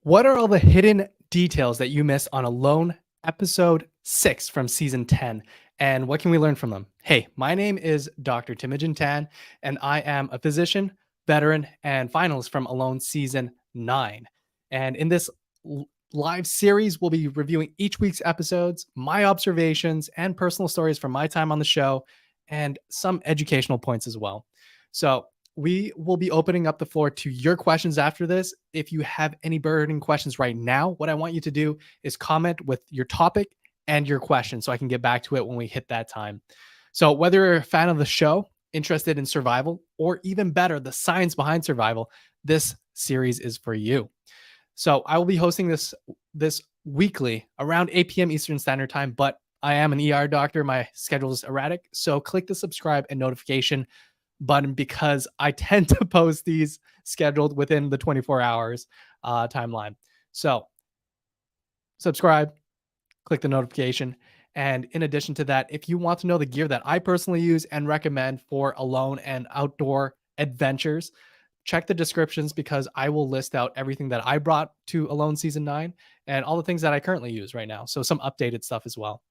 What are all the hidden details that you missed on Alone episode 6 from season 10? And what can we learn from them? Hey, my name is Dr. Teimojin Tan, and I am a physician, veteran, and finalist from Alone season 9. And in this live series, we'll be reviewing each week's episodes, my observations, and personal stories from my time on the show, and some educational points as well. So, we will be opening up the floor to your questions after this. If you have any burning questions right now, what I want you to do is comment with your topic and your question so I can get back to it when we hit that time. So, whether you're a fan of the show, interested in survival, or even better, the science behind survival, this series is for you. So, I will be hosting this weekly around 8 p.m. Eastern Standard Time, but I am an ER doctor. My schedule is erratic. So, click the subscribe and notification button because I tend to post these scheduled within the 24 hours timeline. So subscribe, click the notification. And in addition to that, if you want to know the gear that I personally use and recommend for alone and outdoor adventures, check the descriptions because I will list out everything that I brought to Alone Season 9 and all the things that I currently use right now. So some updated stuff as well.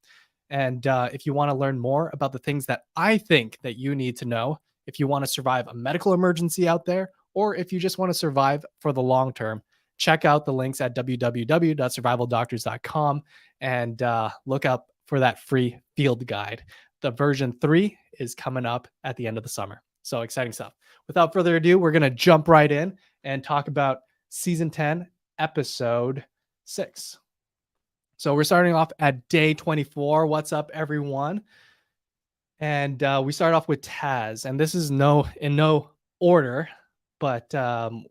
And if you want to learn more about the things that I think that you need to know, if you want to survive a medical emergency out there, or if you just want to survive for the long term, check out the links at www.survivaldoctors.com and look up for that free field guide. The version 3 is coming up at the end of the summer. So exciting stuff. Without further ado, we're going to jump right in and talk about season 10, episode 6. So we're starting off at day 24. What's up, everyone? And we start off with Taz, and this is in no order, but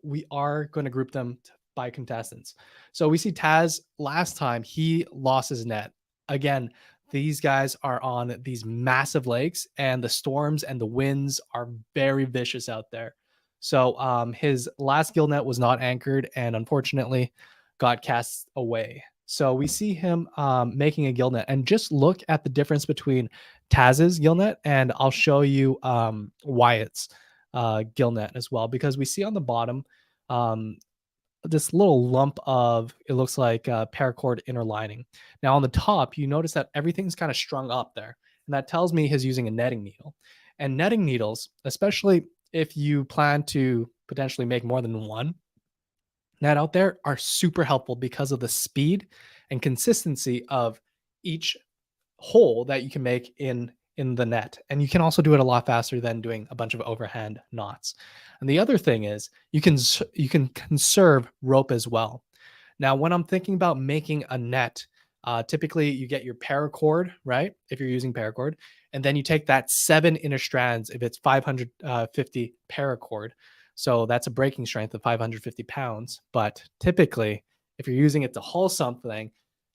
we are going to group them by contestants. So we see Taz last time he lost his net. Again, these guys are on these massive lakes, and the storms and the winds are very vicious out there. So his last gill net was not anchored, and unfortunately got cast away. So we see him making a gill net, and just look at the difference between Taz's gill net, and I'll show you Wyatt's gill net as well, because we see on the bottom this little lump of, it looks like paracord inner lining. Now on the top, you notice that everything's kind of strung up there, and that tells me he's using a netting needle. And netting needles, especially if you plan to potentially make more than one net out there, are super helpful because of the speed and consistency of each hole that you can make in the net. And you can also do it a lot faster than doing a bunch of overhand knots. And the other thing is you can conserve rope as well. Now, when I'm thinking about making a net, typically you get your paracord, right? If you're using paracord, and then you take that 7 inner strands if it's 550 paracord. So that's a breaking strength of 550 pounds. But typically, if you're using it to haul something,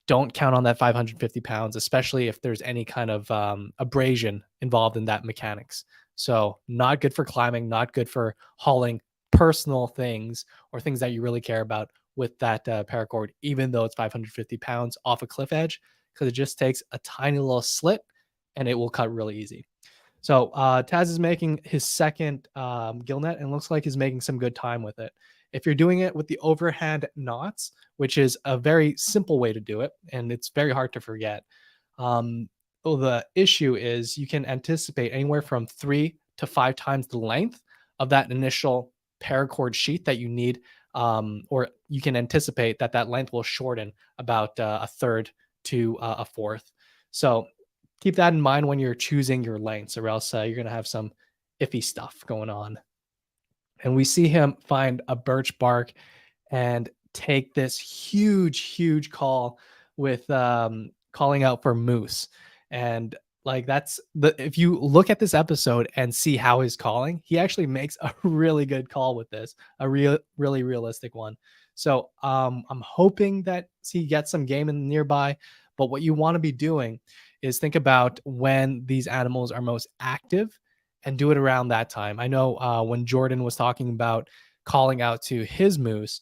don't count on that 550 pounds, especially if there's any kind of abrasion involved in that mechanics. So not good for climbing, not good for hauling personal things or things that you really care about with that paracord, even though it's 550 pounds off a cliff edge, because it just takes a tiny little slit and it will cut really easy. So Taz is making his second gill net and looks like he's making some good time with it. If you're doing it with the overhand knots, which is a very simple way to do it, and it's very hard to forget, well, the issue is you can anticipate anywhere from 3 to 5 times the length of that initial paracord sheath that you need, or you can anticipate that length will shorten about a third to a fourth. So keep that in mind when you're choosing your lengths, or else you're going to have some iffy stuff going on. And we see him find a birch bark and take this huge call with calling out for moose. And like, that's if you look at this episode and see how he's calling, he actually makes a really good call with this, a really realistic one. So I'm hoping that he gets some game in nearby. But what you want to be doing is think about when these animals are most active and do it around that time. I know when Jordan was talking about calling out to his moose,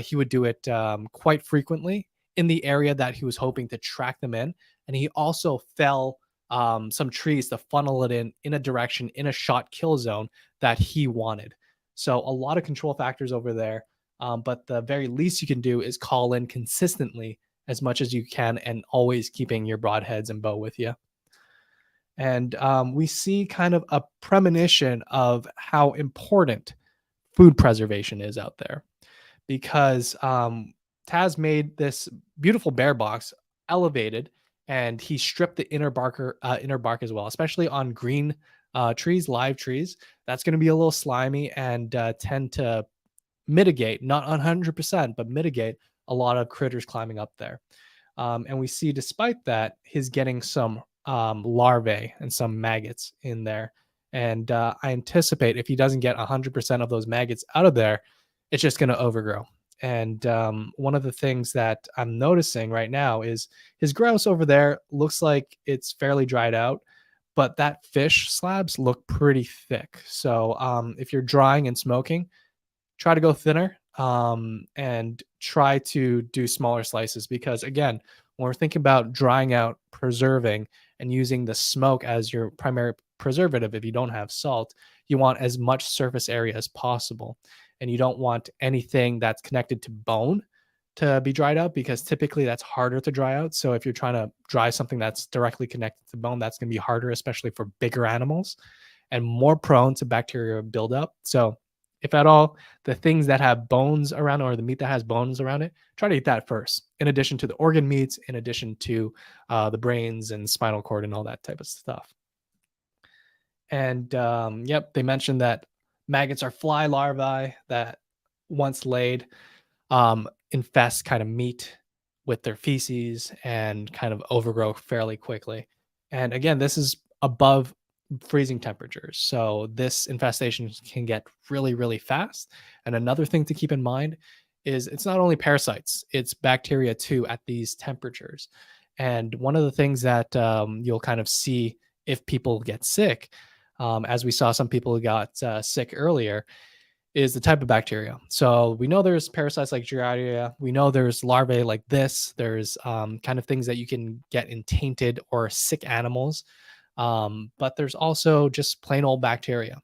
he would do it quite frequently in the area that he was hoping to track them in. And he also fell some trees to funnel it in a direction, in a shot kill zone that he wanted. So a lot of control factors over there. But the very least you can do is call in consistently as much as you can and always keeping your broadheads and bow with you. And we see kind of a premonition of how important food preservation is out there, because Taz made this beautiful bear box elevated, and he stripped the inner bark as well, especially on green trees, live trees. That's going to be a little slimy and tend to mitigate, not 100%, but mitigate a lot of critters climbing up there. And we see, despite that, he's getting some larvae and some maggots in there. And I anticipate if he doesn't get 100% of those maggots out of there, it's just going to overgrow. And one of the things that I'm noticing right now is his grouse over there looks like it's fairly dried out, but that fish slabs look pretty thick. So if you're drying and smoking, try to go thinner, and try to do smaller slices, because again, when we're thinking about drying out, preserving, and using the smoke as your primary preservative, if you don't have salt, you want as much surface area as possible, and you don't want anything that's connected to bone to be dried out, because typically that's harder to dry out. So if you're trying to dry something that's directly connected to bone, that's going to be harder, especially for bigger animals and more prone to bacteria buildup. So if at all, the things that have bones around it, or the meat that has bones around it, try to eat that first, in addition to the organ meats, in addition to the brains and spinal cord and all that type of stuff. And yep, they mentioned that maggots are fly larvae that, once laid, infest kind of meat with their feces and kind of overgrow fairly quickly. And again, this is above freezing temperatures. So this infestation can get really, really fast. And another thing to keep in mind is it's not only parasites, it's bacteria too at these temperatures. And one of the things that you'll kind of see if people get sick, as we saw some people who got sick earlier, is the type of bacteria. So we know there's parasites like Giardia. We know there's larvae like this. There's kind of things that you can get in tainted or sick animals. But there's also just plain old bacteria.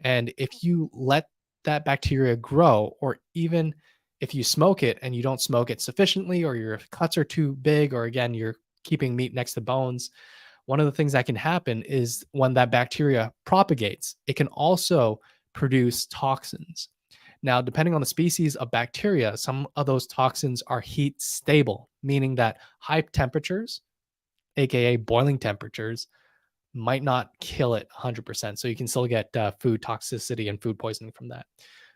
And if you let that bacteria grow, or even if you smoke it and you don't smoke it sufficiently, or your cuts are too big, or again, you're keeping meat next to bones, one of the things that can happen is when that bacteria propagates, it can also produce toxins. Now, depending on the species of bacteria, some of those toxins are heat stable, meaning that high temperatures, aka boiling temperatures, might not kill it 100%. So you can still get food toxicity and food poisoning from that.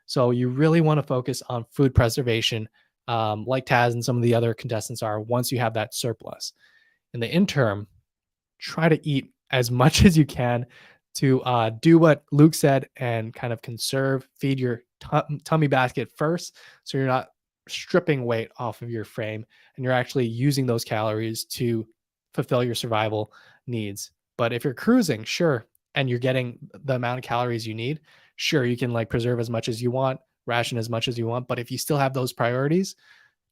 So you really want to focus on food preservation, like Taz and some of the other contestants are, once you have that surplus. In the interim, try to eat as much as you can to do what Luke said and kind of conserve, feed your tummy basket first, so you're not stripping weight off of your frame and you're actually using those calories to fulfill your survival needs. But if you're cruising, sure, and you're getting the amount of calories you need, sure, you can like preserve as much as you want, ration as much as you want. But if you still have those priorities,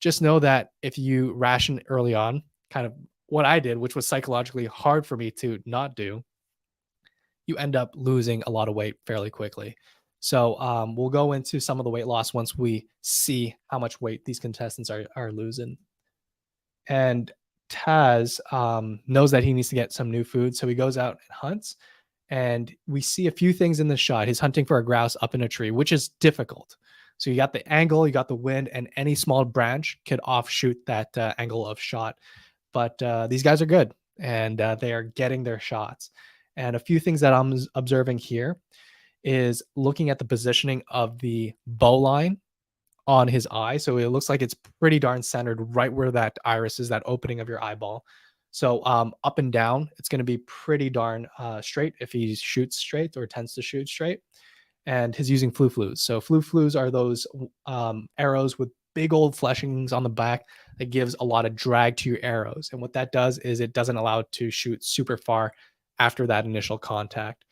just know that if you ration early on, kind of what I did, which was psychologically hard for me to not do, you end up losing a lot of weight fairly quickly. So we'll go into some of the weight loss once we see how much weight these contestants are losing. And Taz knows that he needs to get some new food, so he goes out and hunts. And we see a few things in the shot. He's hunting for a grouse up in a tree, which is difficult. So you got the angle, you got the wind, and any small branch could offshoot that angle of shot. But these guys are good, and they are getting their shots. And a few things that I'm observing here is looking at the positioning of the bow line on his eye. So it looks like it's pretty darn centered right where that iris is, that opening of your eyeball. So up and down, it's going to be pretty darn straight if he shoots straight or tends to shoot straight. And he's using flu-flus. So flu-flus are those arrows with big old fleshings on the back that gives a lot of drag to your arrows. And what that does is it doesn't allow it to shoot super far after that initial contact.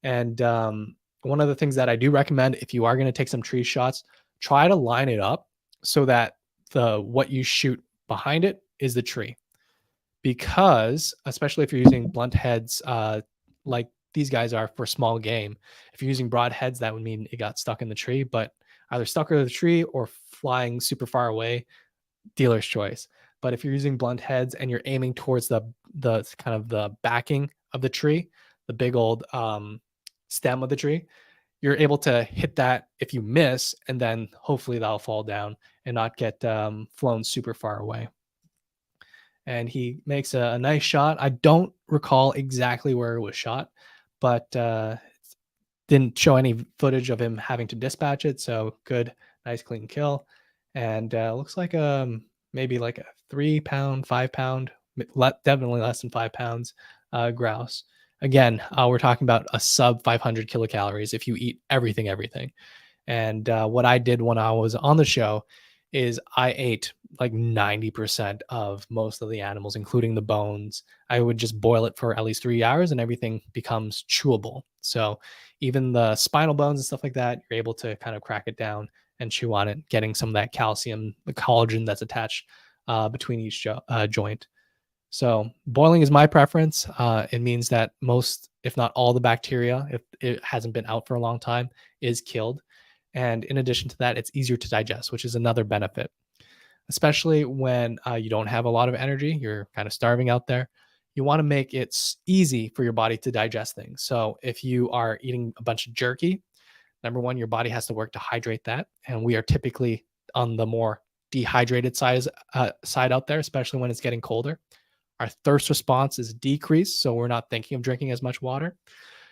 And one of the things that I do recommend, if you are going to take some tree shots, try to line it up so that what you shoot behind it is the tree. Because especially if you're using blunt heads like these guys are for small game, if you're using broad heads, that would mean it got stuck in the tree. But either stuck to the tree or flying super far away, dealer's choice. But if you're using blunt heads and you're aiming towards the kind of the backing of the tree, the big old stem of the tree, you're able to hit that if you miss, and then hopefully that'll fall down and not get flown super far away. And he makes a nice shot. I don't recall exactly where it was shot, but didn't show any footage of him having to dispatch it. So good, nice clean kill. And looks like maybe like a 3 pound, 5 pound, definitely less than 5 pounds grouse. Again, we're talking about a sub 500 kilocalories if you eat everything. And what I did when I was on the show is I ate like 90% of most of the animals, including the bones. I would just boil it for at least 3 hours and everything becomes chewable. So even the spinal bones and stuff like that, you're able to kind of crack it down and chew on it, getting some of that calcium, the collagen that's attached between each joint. So boiling is my preference. It means that most, if not all, the bacteria, if it hasn't been out for a long time, is killed. And in addition to that, it's easier to digest, which is another benefit, especially when you don't have a lot of energy, you're kind of starving out there. You want to make it easy for your body to digest things. So if you are eating a bunch of jerky, number one, your body has to work to hydrate that. And we are typically on the more dehydrated side out there, especially when it's getting colder. Our thirst response is decreased, so we're not thinking of drinking as much water.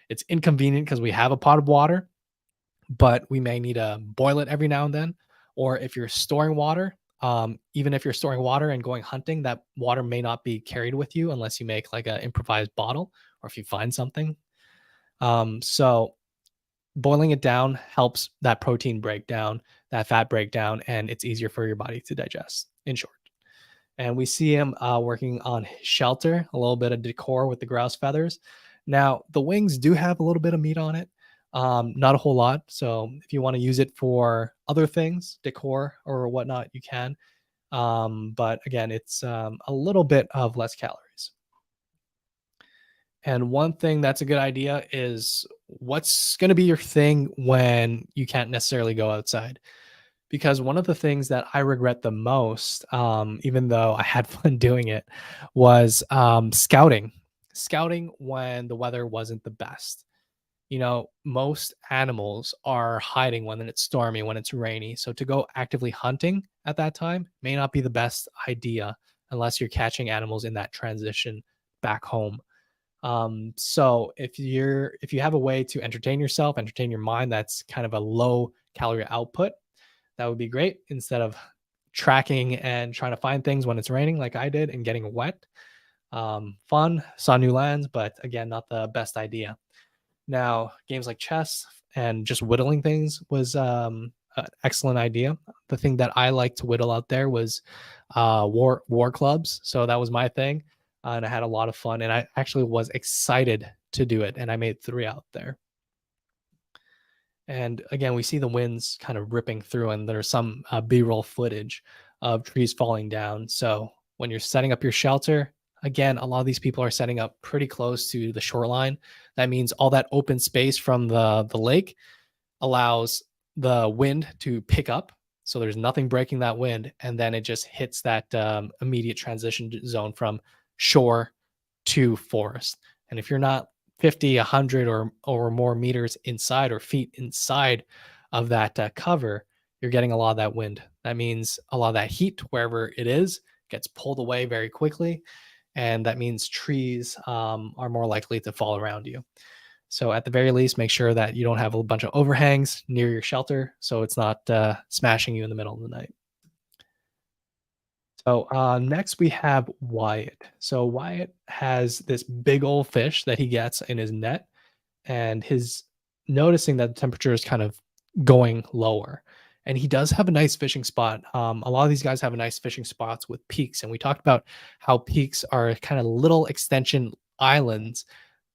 It's inconvenient because we have a pot of water, but we may need to boil it every now and then. Or if you're storing water, even if you're storing water and going hunting, that water may not be carried with you unless you make like an improvised bottle or if you find something. So boiling it down helps that protein break down, that fat breakdown, and it's easier for your body to digest, in short. And we see him working on his shelter, a little bit of decor with the grouse feathers. Now, the wings do have a little bit of meat on it, not a whole lot. So if you want to use it for other things, decor or whatnot, you can. But again, it's a little bit of less calories. And one thing that's a good idea is what's going to be your thing when you can't necessarily go outside. Because one of the things that I regret the most, even though I had fun doing it, was scouting. Scouting when the weather wasn't the best. You know, most animals are hiding when it's stormy, when it's rainy. So to go actively hunting at that time may not be the best idea unless you're catching animals in that transition back home. So if you have a way to entertain yourself, entertain your mind, that's kind of a low calorie output, that would be great instead of tracking and trying to find things when it's raining like I did and getting wet. Fun, saw new lands, but again, not the best idea. Now, games like chess and just whittling things was an excellent idea. The thing that I like to whittle out there was war clubs. So that was my thing, and I had a lot of fun. And I actually was excited to do it, and I made 3 out there. And again, we see the winds kind of ripping through, and there's some B-roll footage of trees falling down. So when you're setting up your shelter, again, a lot of these people are setting up pretty close to the shoreline. That means all that open space from the lake allows the wind to pick up. So there's nothing breaking that wind, and then it just hits that immediate transition zone from shore to forest. And if you're not 50, 100 or more meters inside or feet inside of that cover, you're getting a lot of that wind. That means a lot of that heat, wherever it is, gets pulled away very quickly. And that means trees are more likely to fall around you. So at the very least, make sure that you don't have a bunch of overhangs near your shelter so it's not smashing you in the middle of the night. So next we have Wyatt. So Wyatt has this big old fish that he gets in his net, and his noticing that the temperature is kind of going lower. And he does have a nice fishing spot. A lot of these guys have a nice fishing spots with peaks, and we talked about how peaks are kind of little extension islands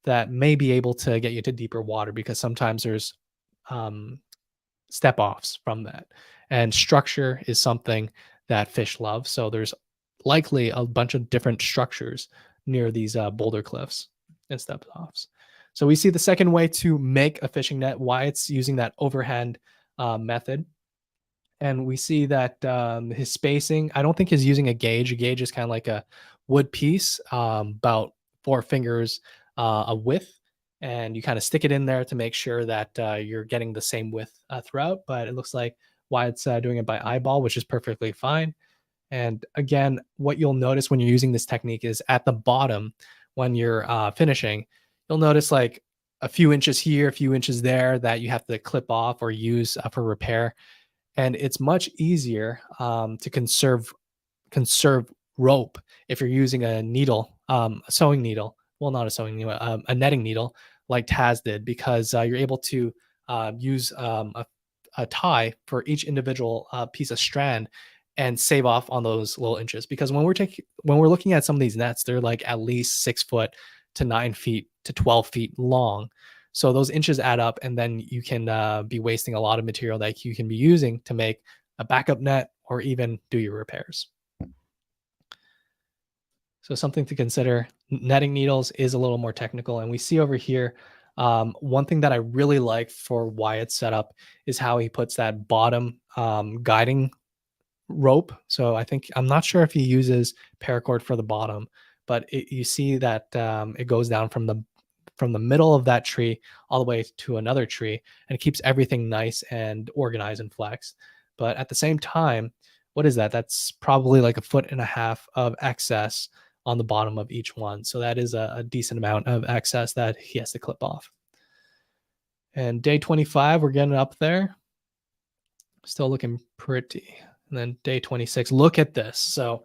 that may be able to get you to deeper water because sometimes there's um, step offs from that. And structure is something that fish love. So there's likely a bunch of different structures near these boulder cliffs and step offs. So we see the second way to make a fishing net, why it's using that overhand method. And we see that his spacing, I don't think he's using a gauge. A gauge is kind of like a wood piece, about 4 fingers a width. And you kind of stick it in there to make sure that you're getting the same width throughout. But it looks like Wyatt's doing it by eyeball, which is perfectly fine. And again, what you'll notice when you're using this technique is at the bottom, when you're finishing, you'll notice like a few inches here, a few inches there that you have to clip off or use for repair. And it's much easier to conserve rope if you're using a needle, a sewing needle. Well, not a sewing needle, a netting needle, like Taz did, because you're able to use a tie for each individual piece of strand and save off on those little inches. Because when we're looking at some of these nets, they're like at least 6 foot to 9 feet to 12 feet long. So those inches add up, and then you can be wasting a lot of material that you can be using to make a backup net or even do your repairs. So something to consider. Netting needles is a little more technical. And we see over here, one thing that I really like for Wyatt's setup is how he puts that bottom guiding rope. So I'm not sure if he uses paracord for the bottom, but you see that it goes down from the middle of that tree all the way to another tree, and it keeps everything nice and organized and flexed. But at the same time, what is that? That's probably like 1.5 feet of excess on the bottom of each one. So that is a decent amount of excess that he has to clip off. And day 25, we're getting up there. Still looking pretty. And then day 26, look at this. So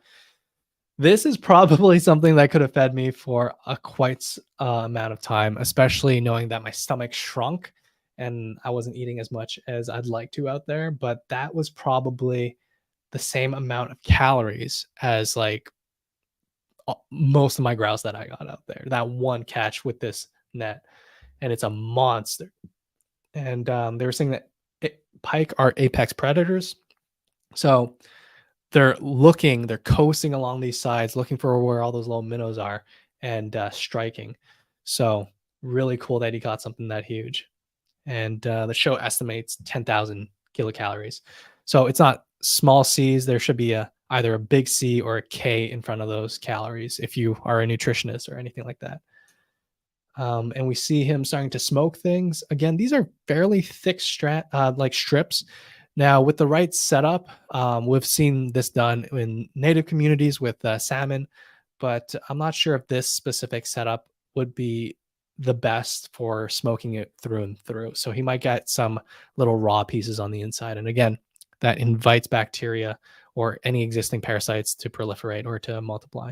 this is probably something that could have fed me for a quite amount of time, especially knowing that my stomach shrunk and I wasn't eating as much as I'd like to out there. But that was probably the same amount of calories as like most of my grouse that I got out there. That one catch with this net, and it's a monster. And they were saying that pike are apex predators. So they're coasting along these sides, looking for where all those little minnows are and striking. So really cool that he got something that huge. And the show estimates 10,000 kilocalories. So it's not small C's. There should be either a big C or a K in front of those calories if you are a nutritionist or anything like that. And we see him starting to smoke things. Again, these are fairly thick like strips. Now, with the right setup, we've seen this done in native communities with salmon, but I'm not sure if this specific setup would be the best for smoking it through and through. So he might get some little raw pieces on the inside. And again, that invites bacteria or any existing parasites to proliferate or to multiply.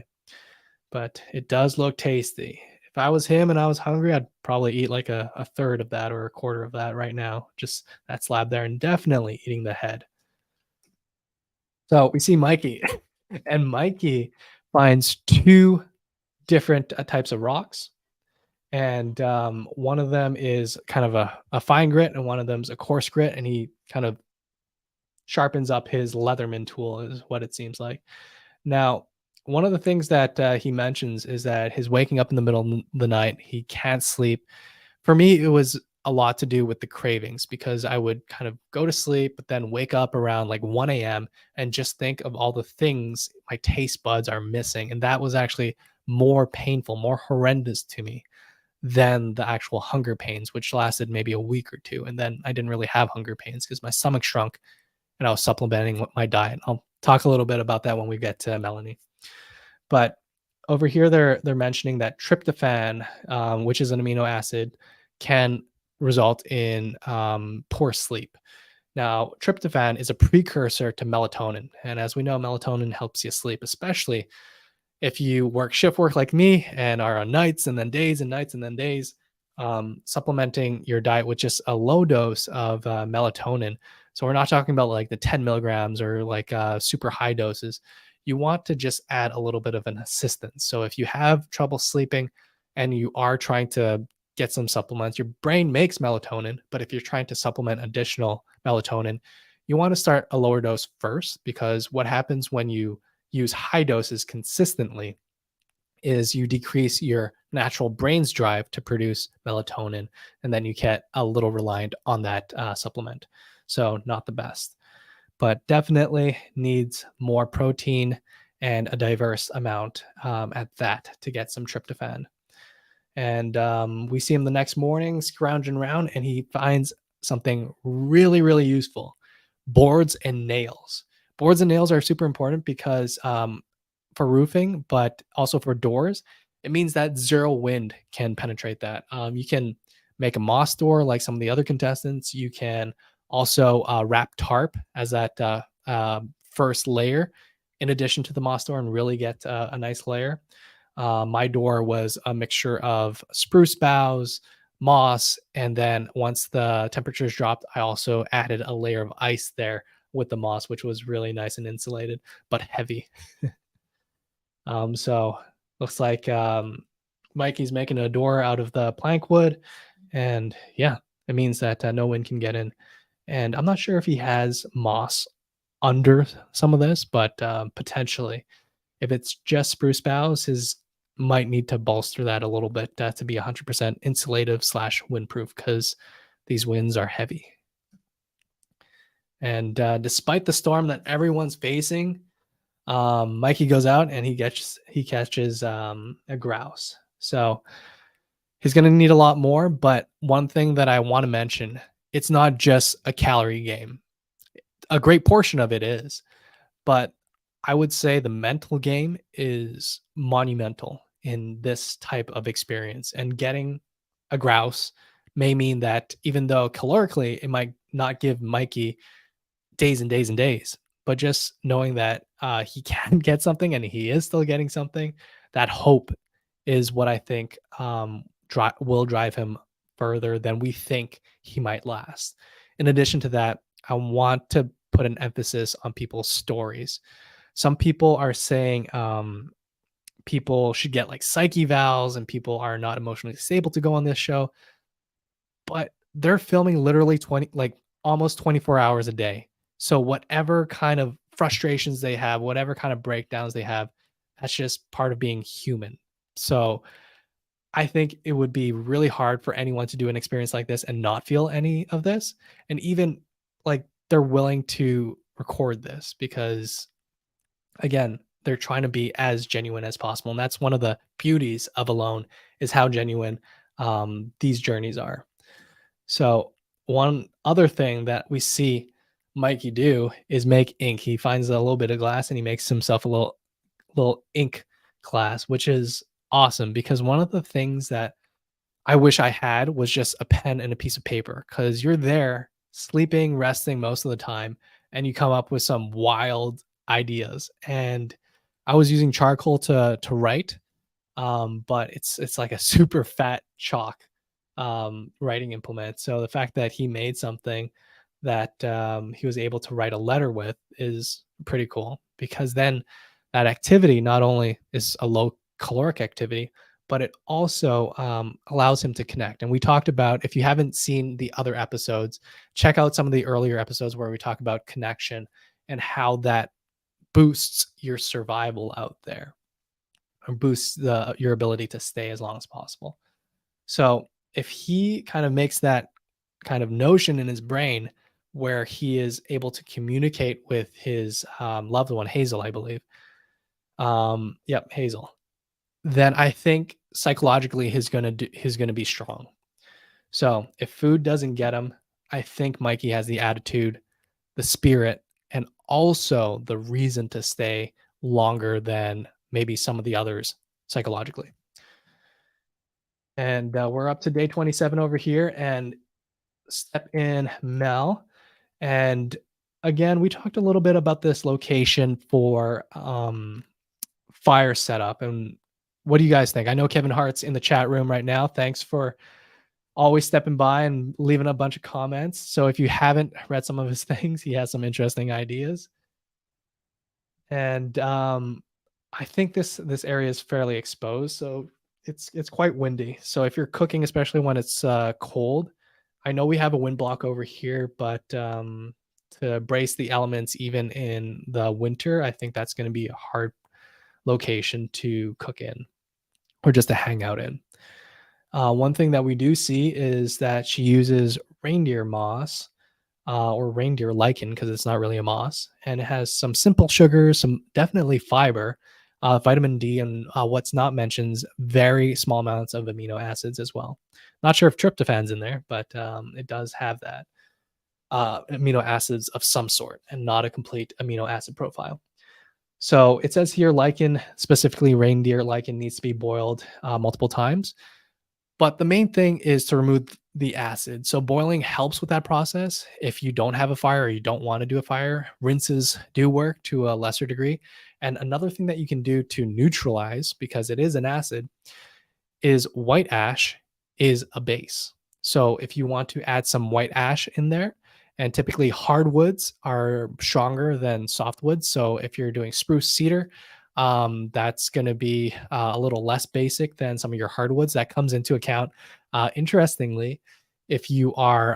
But it does look tasty. If I was him and I was hungry, I'd probably eat like a third of that or a quarter of that right now. Just that slab there, and definitely eating the head. So we see Mikey, and Mikey finds 2 different types of rocks. And one of them is kind of a fine grit, and one of them's a coarse grit. And he kind of sharpens up his Leatherman tool, is what it seems like. Now, one of the things that he mentions is that his waking up in the middle of the night, he can't sleep. For me, it was a lot to do with the cravings, because I would kind of go to sleep, but then wake up around like 1 a.m. and just think of all the things my taste buds are missing. And that was actually more painful, more horrendous to me than the actual hunger pains, which lasted maybe a week or two. And then I didn't really have hunger pains because my stomach shrunk and I was supplementing with my diet. I'll talk a little bit about that when we get to Melanie. But over here, they're mentioning that tryptophan, which is an amino acid, can result in poor sleep. Now, tryptophan is a precursor to melatonin. And as we know, melatonin helps you sleep, especially if you work shift work like me and are on nights and then days and nights and then days. Supplementing your diet with just a low dose of melatonin. So we're not talking about like the 10 milligrams or like super high doses. You want to just add a little bit of an assistance. So if you have trouble sleeping and you are trying to get some supplements, your brain makes melatonin, but if you're trying to supplement additional melatonin, you want to start a lower dose first, because what happens when you use high doses consistently is you decrease your natural brain's drive to produce melatonin, and then you get a little reliant on that supplement. So not the best. but definitely needs more protein and a diverse amount at that to get some tryptophan. And we see him the next morning scrounging around, and he finds something really, really useful: boards and nails. Boards and nails are super important because for roofing, but also for doors, it means that zero wind can penetrate that. You can make a moss door like some of the other contestants. You can also wrap tarp as that first layer in addition to the moss door and really get a nice layer. My door was a mixture of spruce boughs, moss, and then once the temperatures dropped, I also added a layer of ice there with the moss, which was really nice and insulated, but heavy. So looks like Mikey's making a door out of the plank wood, and yeah, it means that no wind can get in. And I'm not sure if he has moss under some of this, but potentially if it's just spruce boughs, his might need to bolster that a little bit to be 100% insulative slash windproof because these winds are heavy. And despite the storm that everyone's facing, Mikey goes out and he catches a grouse. So he's going to need a lot more. But one thing that I want to mention, it's not just a calorie game. A great portion of it is, but I would say the mental game is monumental in this type of experience. And getting a grouse may mean that even though calorically it might not give Mikey days and days and days, but just knowing that he can get something and he is still getting something, that hope is what I think will drive him further than we think he might last. In addition to that, I want to put an emphasis on people's stories. Some people are saying people should get like psyche evals and people are not emotionally stable to go on this show, but they're filming literally 20, like almost 24 hours a day. So whatever kind of frustrations they have, whatever kind of breakdowns they have, that's just part of being human. So I think it would be really hard for anyone to do an experience like this and not feel any of this. And even like they're willing to record this because again, they're trying to be as genuine as possible. And that's one of the beauties of Alone is how genuine these journeys are. So one other thing that we see Mikey do is make ink. He finds a little bit of glass and he makes himself a little ink glass, which is awesome because one of the things that I wish I had was just a pen and a piece of paper because you're there sleeping, resting most of the time, and you come up with some wild ideas. And I was using charcoal to write, but it's like a super fat chalk writing implement. So the fact that he made something that he was able to write a letter with is pretty cool because then that activity not only is a low caloric activity, but it also allows him to connect. And we talked about, if you haven't seen the other episodes, check out some of the earlier episodes where we talk about connection and how that boosts your survival out there or boosts your ability to stay as long as possible. So if he kind of makes that kind of notion in his brain where he is able to communicate with his loved one, Hazel, I believe. Yep, Hazel. Then I think psychologically he's gonna be strong. So if food doesn't get him, I think Mikey has the attitude, the spirit, and also the reason to stay longer than maybe some of the others psychologically. And we're up to day 27 over here, and step in Mel. And again, we talked a little bit about this location for fire setup. And what do you guys think? I know Kevin Hart's in the chat room right now. Thanks for always stepping by and leaving a bunch of comments. So if you haven't read some of his things, he has some interesting ideas. And I think this area is fairly exposed, so it's quite windy. So if you're cooking, especially when it's cold, I know we have a wind block over here, but to brace the elements even in the winter, I think that's going to be a hard location to cook in or just to hang out in. One thing that we do see is that she uses reindeer moss or reindeer lichen because it's not really a moss, and it has some simple sugars, some definitely fiber, vitamin D, and what's not mentioned is very small amounts of amino acids as well. Not sure if tryptophan's in there, but it does have that amino acids of some sort and not a complete amino acid profile. So it says here lichen, specifically reindeer lichen, needs to be boiled multiple times. But the main thing is to remove the acid. So boiling helps with that process. If you don't have a fire or you don't want to do a fire, rinses do work to a lesser degree. And another thing that you can do to neutralize, because it is an acid, is white ash is a base. So if you want to add some white ash in there, and typically hardwoods are stronger than softwoods. So if you're doing spruce cedar, that's going to be a little less basic than some of your hardwoods. That comes into account. Interestingly, if you are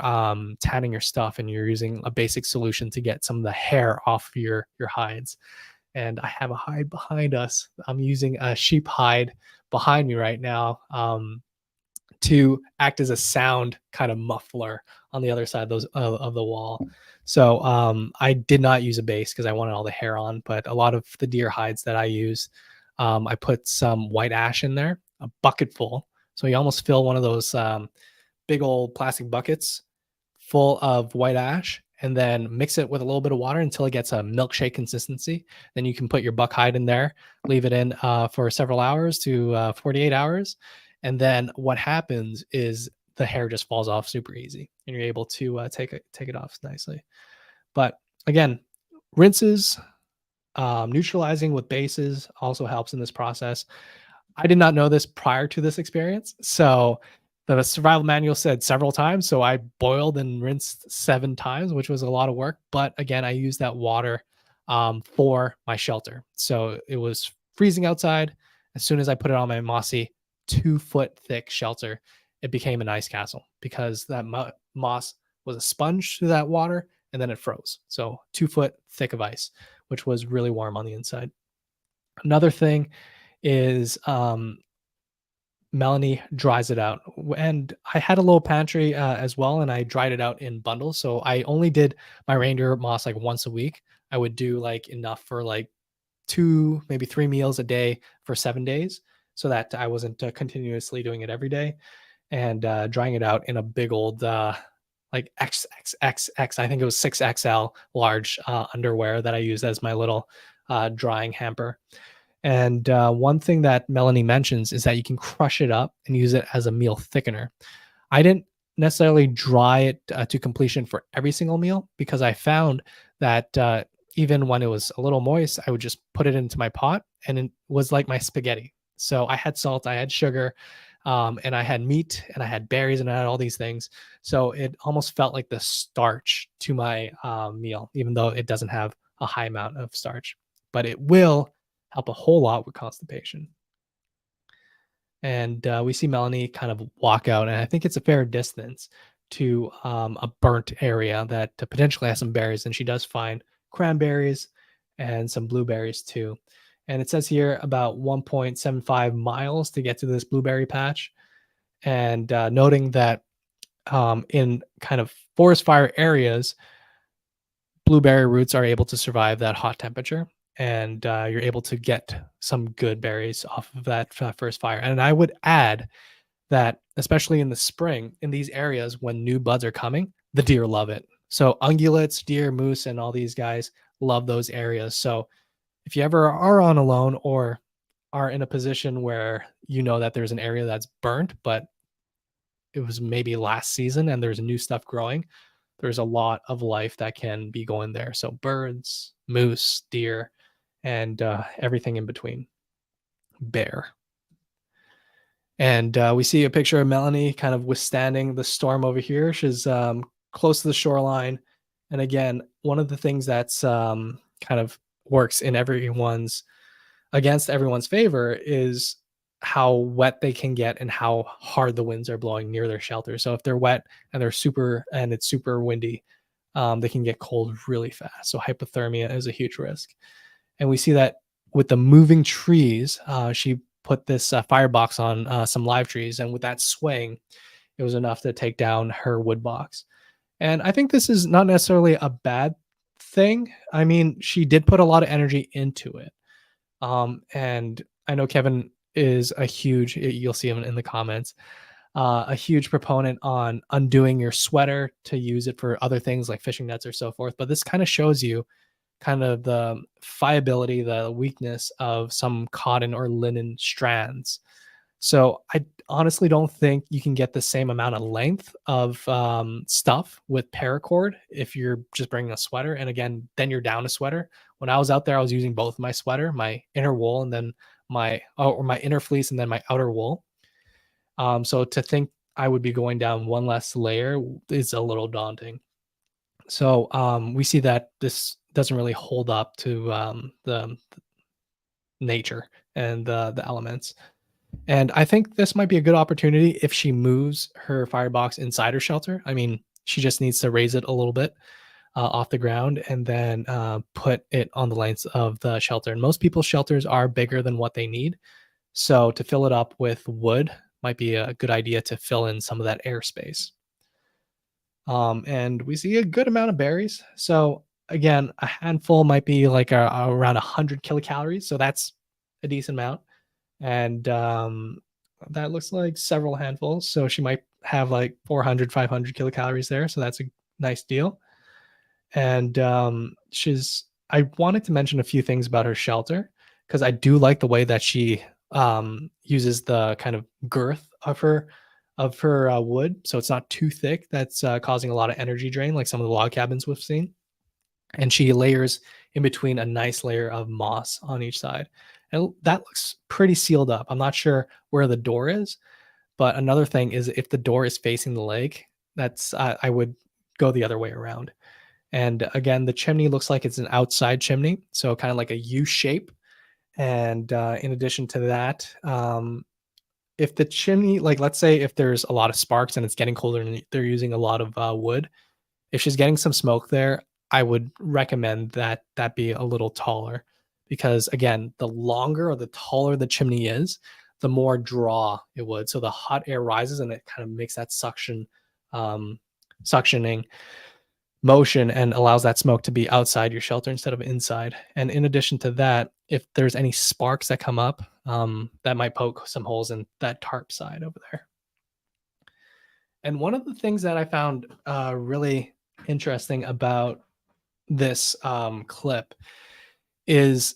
tanning your stuff and you're using a basic solution to get some of the hair off your hides, and I have a hide behind us. I'm using a sheep hide behind me right now to act as a sound kind of muffler on the other side of those of the wall. So I did not use a base because I wanted all the hair on, but a lot of the deer hides that I use, I put some white ash in there, a bucket full. So you almost fill one of those big old plastic buckets full of white ash and then mix it with a little bit of water until it gets a milkshake consistency. Then you can put your buck hide in there, leave it in for several hours to 48 hours. And then what happens is the hair just falls off super easy and you're able to take it off nicely. But again, rinses, neutralizing with bases also helps in this process. I did not know this prior to this experience. So the survival manual said several times. So I boiled and rinsed 7 times, which was a lot of work. But again, I used that water for my shelter. So it was freezing outside. As soon as I put it on my mossy 2-foot thick shelter, it became an ice castle because that moss was a sponge to that water and then it froze. So 2-foot thick of ice, which was really warm on the inside. Another thing is Melanie dries it out. And I had a little pantry as well, and I dried it out in bundles. So I only did my reindeer moss like once a week. I would do like enough for like 2, maybe 3 meals a day for 7 days so that I wasn't continuously doing it every day, and drying it out in a big old like XXXX, I think it was 6XL large underwear that I used as my little drying hamper. And one thing that Melanie mentions is that you can crush it up and use it as a meal thickener. I didn't necessarily dry it to completion for every single meal because I found that even when it was a little moist, I would just put it into my pot and it was like my spaghetti. So I had salt, I had sugar, and I had meat and I had berries and I had all these things. So it almost felt like the starch to my meal, even though it doesn't have a high amount of starch, but it will help a whole lot with constipation. And we see Melanie kind of walk out, and I think it's a fair distance to a burnt area that potentially has some berries. And she does find cranberries and some blueberries too. And it says here about 1.75 miles to get to this blueberry patch. And noting that in kind of forest fire areas, blueberry roots are able to survive that hot temperature, and you're able to get some good berries off of that first fire. And I would add that, especially in the spring, in these areas when new buds are coming, the deer love it. So ungulates, deer, moose, and all these guys love those areas. So if you ever are on alone or are in a position where you know that there's an area that's burnt, but it was maybe last season and there's new stuff growing, there's a lot of life that can be going there. So birds, moose, deer, and everything in between. Bear. And we see a picture of Melanie kind of withstanding the storm over here. She's close to the shoreline. And again, one of the things that's kind of works in against everyone's favor is how wet they can get and how hard the winds are blowing near their shelter. So if they're wet and it's super windy, they can get cold really fast. So hypothermia is a huge risk. And we see that with the moving trees, she put this firebox on some live trees, and with that swaying, it was enough to take down her wood box. And I think this is not necessarily a bad thing. I mean, she did put a lot of energy into it. And I know Kevin is a huge, you'll see him in the comments, a huge proponent on undoing your sweater to use it for other things like fishing nets or so forth. But this kind of shows you kind of the fiability, the weakness of some cotton or linen strands. So I honestly don't think you can get the same amount of length of stuff with paracord if you're just bringing a sweater. And again, then you're down a sweater. When I was out there, I was using both my sweater, my inner wool, and then my inner fleece, and then my outer wool. So to think I would be going down one less layer is a little daunting. So we see that this doesn't really hold up to the nature and the elements. And I think this might be a good opportunity if she moves her firebox inside her shelter. I mean, she just needs to raise it a little bit off the ground and then put it on the lengths of the shelter. And most people's shelters are bigger than what they need. So to fill it up with wood might be a good idea to fill in some of that airspace. And we see a good amount of berries. So again, a handful might be like around 100 kilocalories. So that's a decent amount. And that looks like several handfuls. So she might have like 400, 500 kilocalories there. So that's a nice deal. And I wanted to mention a few things about her shelter because I do like the way that she uses the kind of girth of her wood, so it's not too thick. That's causing a lot of energy drain, like some of the log cabins we've seen. And she layers in between a nice layer of moss on each side, and that looks pretty sealed up. I'm not sure where the door is, but another thing is if the door is facing the lake, that's I would go the other way around. And again, the chimney looks like it's an outside chimney, so kind of like a U shape. And in addition to that, if the chimney, like let's say if there's a lot of sparks and it's getting colder and they're using a lot of wood, if she's getting some smoke there, I would recommend that that be a little taller because again, the longer or the taller the chimney is, the more draw it would. So the hot air rises and it kind of makes that um, suctioning motion and allows that smoke to be outside your shelter instead of inside. And in addition to that, if there's any sparks that come up, that might poke some holes in that tarp side over there. And one of the things that I found really interesting about this clip is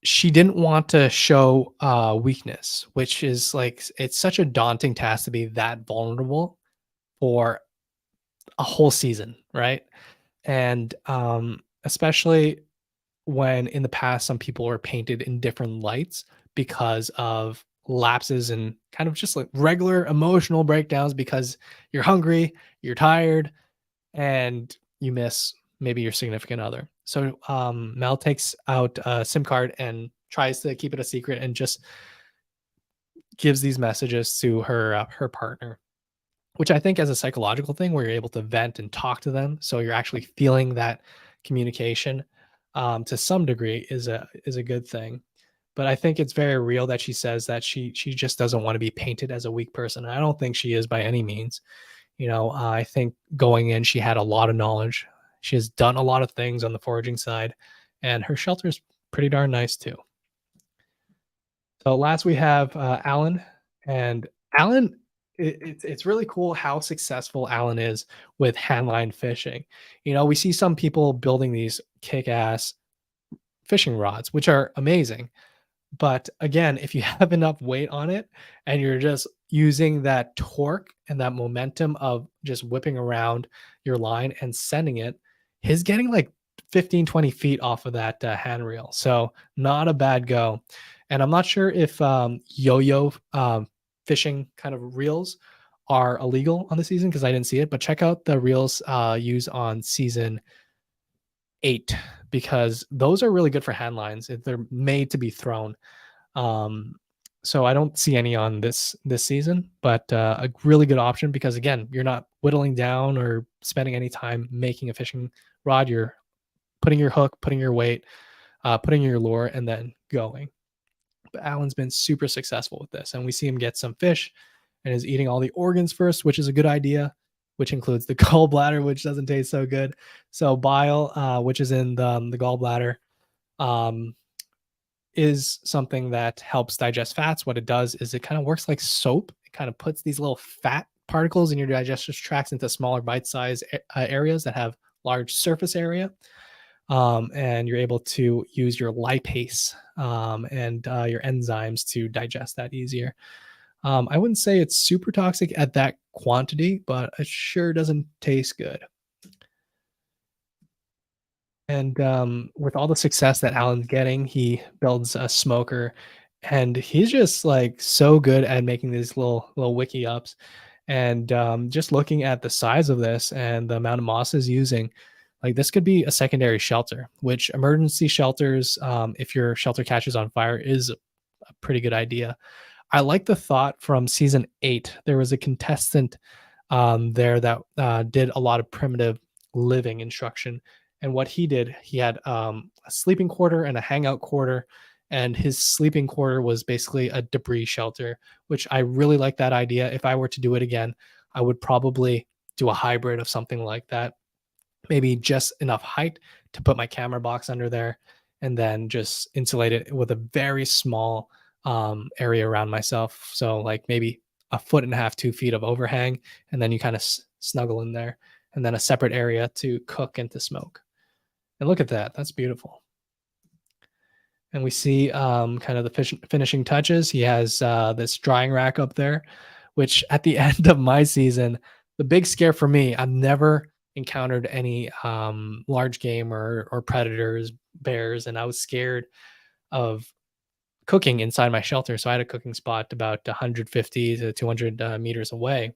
she didn't want to show weakness, which is like it's such a daunting task to be that vulnerable for a whole season, right? And especially when in the past some people were painted in different lights because of lapses and kind of just like regular emotional breakdowns because you're hungry, you're tired, and you miss maybe your significant other. So Mel takes out a SIM card and tries to keep it a secret and just gives these messages to her partner, which I think as a psychological thing where you're able to vent and talk to them, so you're actually feeling that communication to some degree is a good thing. But I think it's very real that she says that she just doesn't want to be painted as a weak person. And I don't think she is by any means. You know, I think going in, she had a lot of knowledge. She has done a lot of things on the foraging side, and her shelter is pretty darn nice too. So last we have Alan, and Alan. It's really cool how successful Alan is with handline fishing. You know, we see some people building these kick-ass fishing rods, which are amazing. But again, if you have enough weight on it and you're just using that torque and that momentum of just whipping around your line and sending it, he's getting like 15, 20 feet off of that handrail. So not a bad go. And I'm not sure if yo-yo fishing kind of reels are illegal on the season because I didn't see it, but check out the reels used on season 8 because those are really good for hand lines. They're made to be thrown. Um, so I don't see any on this season, but a really good option because again, you're not whittling down or spending any time making a fishing rod. You're putting your hook, putting your weight, putting your lure, and then going. But Alan's been super successful with this, and we see him get some fish and is eating all the organs first, which is a good idea. which includes the gallbladder, which doesn't taste so good. So bile, which is in the gallbladder, um, is something that helps digest fats. What it does is it kind of works like soap. It kind of puts these little fat particles in your digestive tracts into smaller bite-sized areas that have large surface area, and you're able to use your lipase and your enzymes to digest that easier. I wouldn't say it's super toxic at that quantity, but it sure doesn't taste good. And with all the success that Alan's getting, he builds a smoker, and he's just like so good at making these little wiki ups. And just looking at the size of this and the amount of moss is using, like this could be a secondary shelter. Which emergency shelters, if your shelter catches on fire, is a pretty good idea. I like the thought from season 8. There was a contestant there that did a lot of primitive living instruction. And what he did, he had a sleeping quarter and a hangout quarter. And his sleeping quarter was basically a debris shelter, which I really like that idea. If I were to do it again, I would probably do a hybrid of something like that. Maybe just enough height to put my camera box under there, and then just insulate it with a very small area around myself. So like maybe a foot and a half, 2 feet of overhang, and then you kind of snuggle in there, and then a separate area to cook and to smoke. And look at that. That's beautiful. And we see kind of the finishing touches. He has this drying rack up there, which at the end of my season, the big scare for me, I've never encountered any large game or predators, bears, and I was scared of cooking inside my shelter. So I had a cooking spot about 150 to 200 meters away,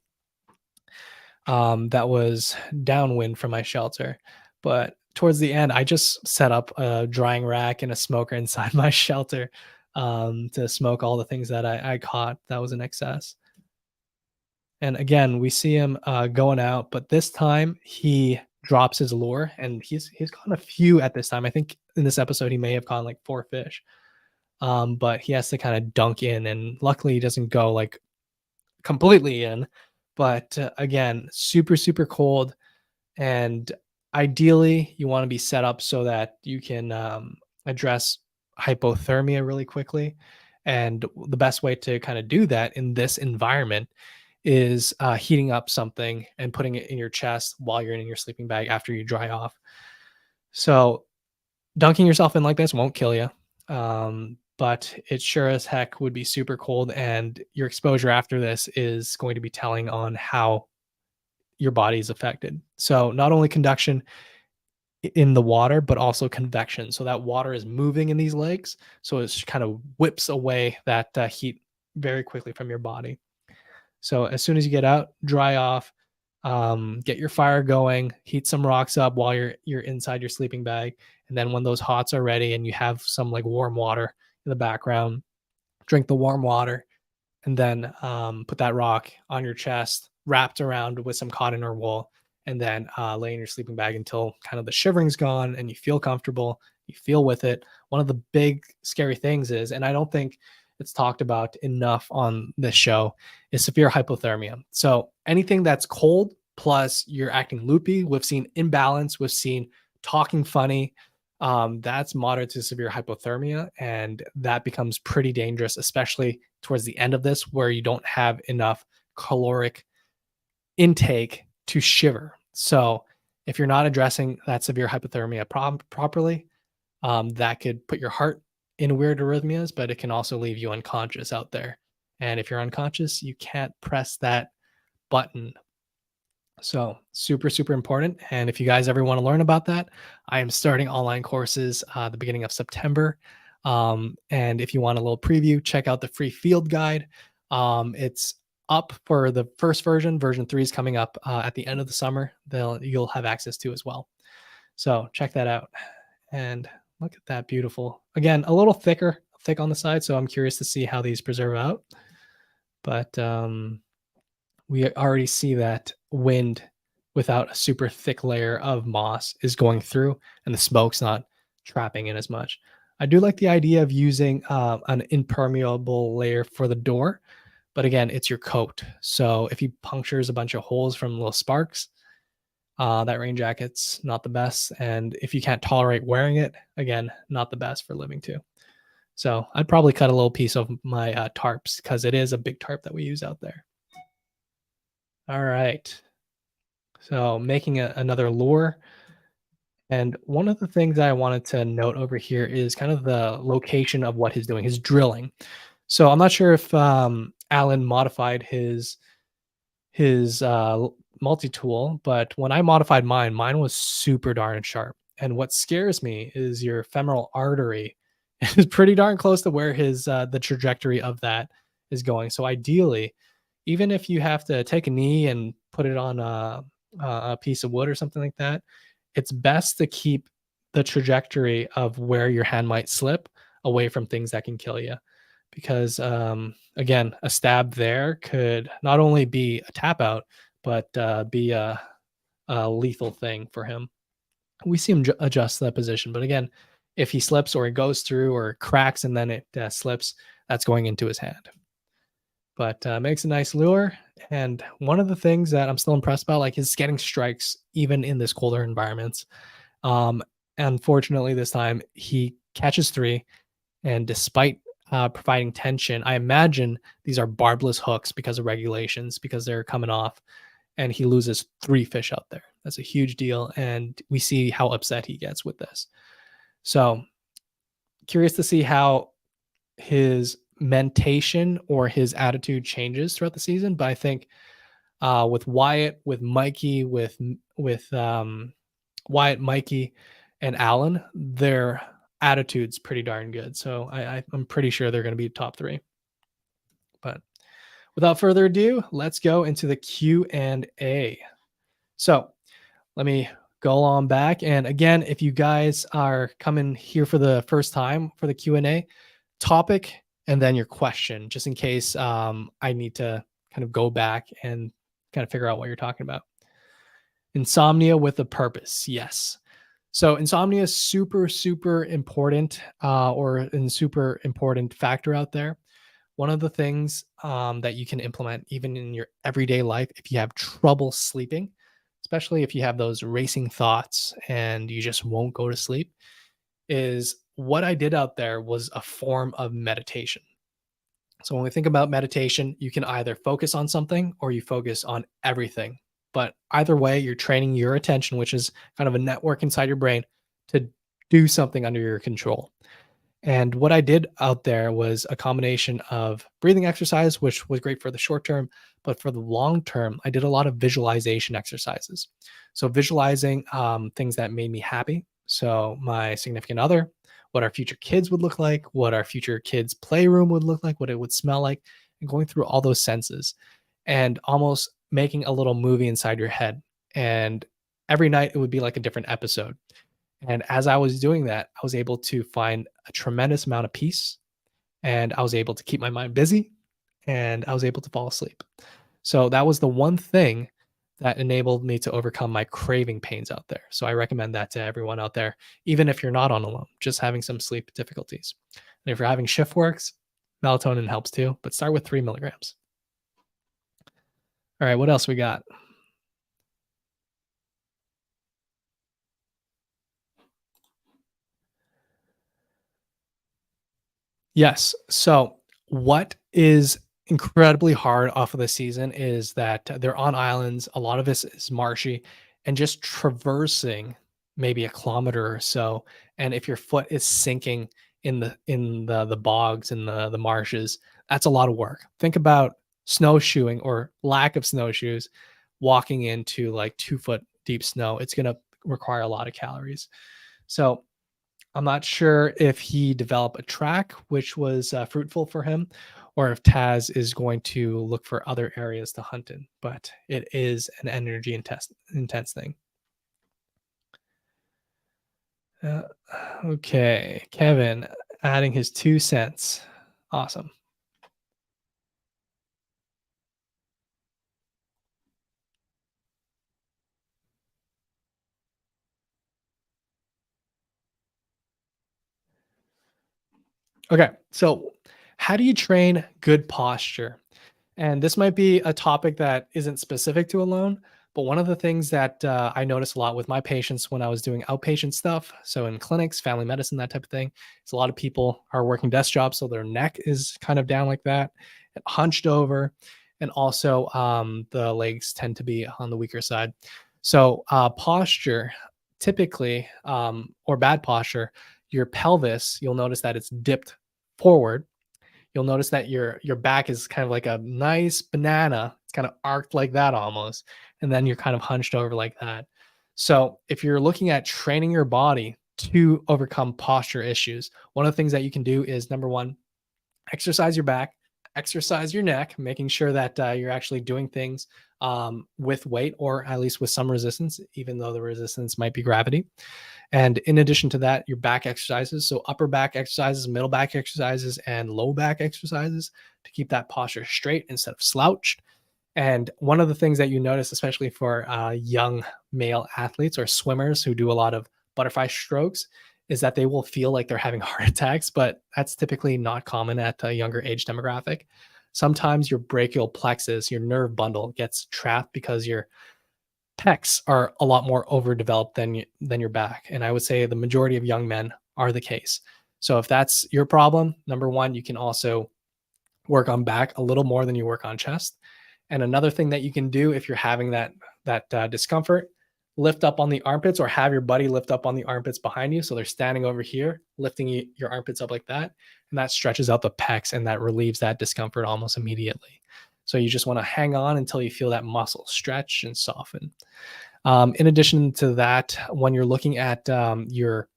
that was downwind from my shelter. But towards the end, I just set up a drying rack and a smoker inside my shelter to smoke all the things that I caught that was in excess. And again, we see him going out, but this time he drops his lure, and he's caught a few at this time. I think in this episode he may have caught like 4 fish, but he has to kind of dunk in, and luckily he doesn't go like completely in. But again, super super cold, and ideally you want to be set up so that you can address hypothermia really quickly. And the best way to kind of do that in this environment is heating up something and putting it in your chest while you're in your sleeping bag after you dry off. So dunking yourself in like this won't kill you, but it sure as heck would be super cold, and your exposure after this is going to be telling on how your body is affected. So not only conduction in the water, but also convection. So that water is moving in these lakes, so it kind of whips away that heat very quickly from your body. So as soon as you get out, dry off, get your fire going, heat some rocks up while you're inside your sleeping bag, and then when those hots are ready and you have some like warm water in the background, drink the warm water, and then put that rock on your chest, wrapped around with some cotton or wool, and then lay in your sleeping bag until kind of the shivering's gone and you feel comfortable, you feel with it. One of the big scary things is, and I don't think it's talked about enough on this show, is severe hypothermia. So anything that's cold plus you're acting loopy, we've seen imbalance, we've seen talking funny, that's moderate to severe hypothermia, and that becomes pretty dangerous, especially towards the end of this where you don't have enough caloric intake to shiver. So if you're not addressing that severe hypothermia properly, that could put your heart in weird arrhythmias, but it can also leave you unconscious out there. And if you're unconscious, you can't press that button. So super, super important. And if you guys ever want to learn about that, I am starting online courses the beginning of September. And if you want a little preview, check out the free field guide. It's up for the first version. Version 3 is coming up at the end of the summer. You'll have access to as well. So check that out. And look at that, beautiful. Again, a little thick on the side. So I'm curious to see how these preserve out. But we already see that wind without a super thick layer of moss is going through, and the smoke's not trapping in as much. I do like the idea of using an impermeable layer for the door, But again, it's your coat. So if he punctures a bunch of holes from little sparks, that rain jacket's not the best. And if you can't tolerate wearing it, again, not the best for living too. So I'd probably cut a little piece of my tarps because it is a big tarp that we use out there. All right. So making another lure. And one of the things I wanted to note over here is kind of the location of what he's doing, his drilling. So I'm not sure if Alan modified his multi-tool, but when I modified mine, mine was super darn sharp. And what scares me is your femoral artery is pretty darn close to where his the trajectory of that is going. So ideally, even if you have to take a knee and put it on a piece of wood or something like that, it's best to keep the trajectory of where your hand might slip away from things that can kill you. Because again, a stab there could not only be a tap out, but be a lethal thing for him. We see him adjust that position, but again, if he slips or he goes through or cracks and then it slips, that's going into his hand. But makes a nice lure. And one of the things that I'm still impressed about, like, is getting strikes even in this colder environments. Um, Unfortunately, this time he catches three, and despite providing tension, I imagine these are barbless hooks because of regulations, because they're coming off, and he loses three fish out there. That's a huge deal, and we see how upset he gets with this. So curious to see how his mentation or his attitude changes throughout the season. But I think with Wyatt, with Mikey, with Wyatt, Mikey, and Alan, their attitude's pretty darn good. So I'm pretty sure they're going to be top three. But without further ado, let's go into the Q&A. So let me go on back. And again, if you guys are coming here for the first time for the Q&A, topic and then your question, just in case I need to kind of go back and kind of figure out what you're talking about. Insomnia with a purpose. Yes. So insomnia is super, super important, or a super important factor out there. One of the things that you can implement even in your everyday life, if you have trouble sleeping, especially if you have those racing thoughts and you just won't go to sleep, is what I did out there was a form of meditation. So when we think about meditation, you can either focus on something or you focus on everything. But either way, you're training your attention, which is kind of a network inside your brain, to do something under your control. And what I did out there was a combination of breathing exercise, which was great for the short term, but for the long term, I did a lot of visualization exercises. So visualizing things that made me happy. So my significant other, what our future kids would look like, what our future kids' playroom would look like, what it would smell like, and going through all those senses and almost making a little movie inside your head. And every night it would be like a different episode. And as I was doing that, I was able to find a tremendous amount of peace, and I was able to keep my mind busy, and I was able to fall asleep. So that was the one thing that enabled me to overcome my craving pains out there. So I recommend that to everyone out there, even if you're not on alone, just having some sleep difficulties. And if you're having shift works, melatonin helps too, but start with 3 milligrams. All right, what else we got? Yes. So, what is incredibly hard off of the season is that they're on islands. A lot of this is marshy, and just traversing maybe a kilometer or so. And if your foot is sinking in the bogs and the marshes, that's a lot of work. Think about snowshoeing or lack of snowshoes, walking into like 2 foot deep snow. It's going to require a lot of calories. So I'm not sure if he developed a track which was fruitful for him, or if Taz is going to look for other areas to hunt in. But it is an energy intense thing. Uh, okay, Kevin adding his 2 cents. Awesome. Okay, so how do you train good posture? And this might be a topic that isn't specific to alone, but one of the things that I noticed a lot with my patients when I was doing outpatient stuff, so in clinics, family medicine, that type of thing, is a lot of people are working desk jobs, so their neck is kind of down like that, and hunched over, and also the legs tend to be on the weaker side. So posture, typically, or bad posture, your pelvis, you'll notice that it's dipped forward. You'll notice that your back is kind of like a nice banana. It's kind of arced like that almost, and then you're kind of hunched over like that. So if you're looking at training your body to overcome posture issues, one of the things that you can do is number one, exercise your back, exercise your neck, making sure that you're actually doing things with weight or at least with some resistance, even though the resistance might be gravity. And in addition to that, your back exercises. So upper back exercises, middle back exercises, and low back exercises to keep that posture straight instead of slouched. And one of the things that you notice, especially for young male athletes or swimmers who do a lot of butterfly strokes, is that they will feel like they're having heart attacks, but that's typically not common at a younger age demographic. Sometimes your brachial plexus, your nerve bundle, gets trapped because your pecs are a lot more overdeveloped than your back, and I would say the majority of young men are the case. So if that's your problem, number one, you can also work on back a little more than you work on chest. And another thing that you can do if you're having that discomfort, lift up on the armpits or have your buddy lift up on the armpits behind you. So they're standing over here, lifting your armpits up like that. And that stretches out the pecs and that relieves that discomfort almost immediately. So you just want to hang on until you feel that muscle stretch and soften. In addition to that, when you're looking at your